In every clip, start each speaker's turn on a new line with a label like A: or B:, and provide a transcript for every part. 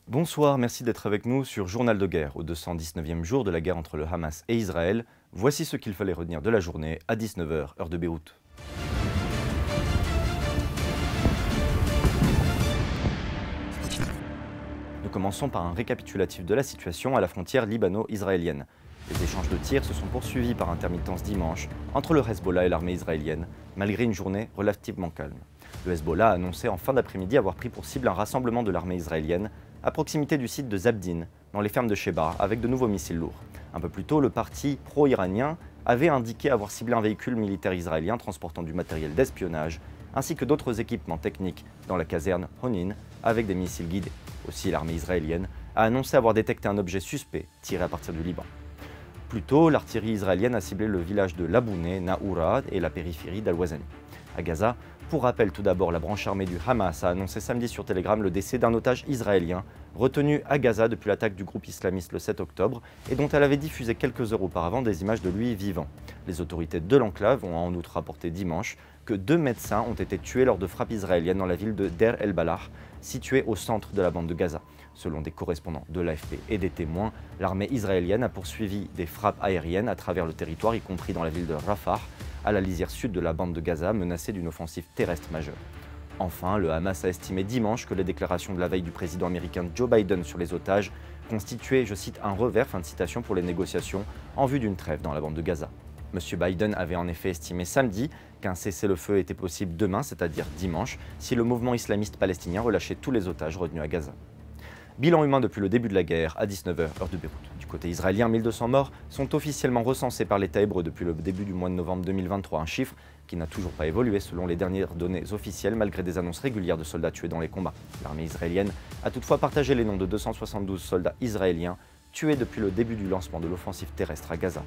A: Bonsoir, merci d'être avec nous sur Journal de guerre, au 219e jour de la guerre entre le Hamas et Israël. Voici ce qu'il fallait retenir de la journée à 19 h, heure de Beyrouth. Nous commençons par un récapitulatif de la situation à la frontière libano-israélienne. Les échanges de tirs se sont poursuivis par intermittence dimanche entre le Hezbollah et l'armée israélienne, malgré une journée relativement calme. Le Hezbollah a annoncé en fin d'après-midi avoir pris pour cible un rassemblement de l'armée israélienne à proximité du site de Zabdin, dans les fermes de Sheba, avec de nouveaux missiles lourds. Un peu plus tôt, le parti pro-iranien avait indiqué avoir ciblé un véhicule militaire israélien transportant du matériel d'espionnage, ainsi que d'autres équipements techniques dans la caserne Honin avec des missiles guidés. Aussi, l'armée israélienne a annoncé avoir détecté un objet suspect tiré à partir du Liban. Plus tôt, l'artillerie israélienne a ciblé le village de Labouné, Naoura et la périphérie d'Al-Wazani. À Gaza, pour rappel tout d'abord, la branche armée du Hamas a annoncé samedi sur Telegram le décès d'un otage israélien retenu à Gaza depuis l'attaque du groupe islamiste le 7 octobre et dont elle avait diffusé quelques heures auparavant des images de lui vivant. Les autorités de l'enclave ont en outre rapporté dimanche que 2 médecins ont été tués lors de frappes israéliennes dans la ville de Deir el-Balah, située au centre de la bande de Gaza. Selon des correspondants de l'AFP et des témoins, l'armée israélienne a poursuivi des frappes aériennes à travers le territoire, y compris dans la ville de Rafah, à la lisière sud de la bande de Gaza, menacée d'une offensive terrestre majeure. Enfin, le Hamas a estimé dimanche que les déclarations de la veille du président américain Joe Biden sur les otages constituaient, je cite, un revers, fin de citation, pour les négociations en vue d'une trêve dans la bande de Gaza. M. Biden avait en effet estimé samedi qu'un cessez-le-feu était possible demain, c'est-à-dire dimanche, si le mouvement islamiste palestinien relâchait tous les otages retenus à Gaza. Bilan humain depuis le début de la guerre, à 19 h, heure de Beyrouth. Du côté israélien, 1200 morts sont officiellement recensés par l'État hébreu depuis le début du mois de novembre 2023, un chiffre qui n'a toujours pas évolué selon les dernières données officielles, malgré des annonces régulières de soldats tués dans les combats. L'armée israélienne a toutefois partagé les noms de 272 soldats israéliens tués depuis le début du lancement de l'offensive terrestre à Gaza.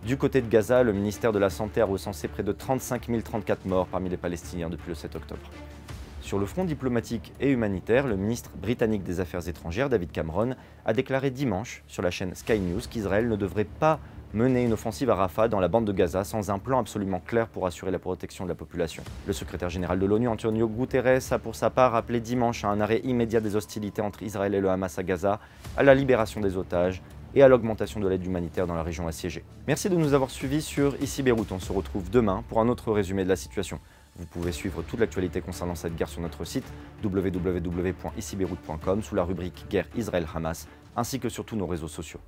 A: Du côté de Gaza, le ministère de la Santé a recensé près de 35 034 morts parmi les Palestiniens depuis le 7 octobre. Sur le front diplomatique et humanitaire, le ministre britannique des Affaires étrangères, David Cameron, a déclaré dimanche sur la chaîne Sky News qu'Israël ne devrait pas mener une offensive à Rafah dans la bande de Gaza sans un plan absolument clair pour assurer la protection de la population. Le secrétaire général de l'ONU, Antonio Guterres, a pour sa part appelé dimanche à un arrêt immédiat des hostilités entre Israël et le Hamas à Gaza, à la libération des otages et à l'augmentation de l'aide humanitaire dans la région assiégée. Merci de nous avoir suivis sur Ici Beyrouth. On se retrouve demain pour un autre résumé de la situation. Vous pouvez suivre toute l'actualité concernant cette guerre sur notre site www.icibeyrouth.com sous la rubrique Guerre Israël-Hamas, ainsi que sur tous nos réseaux sociaux.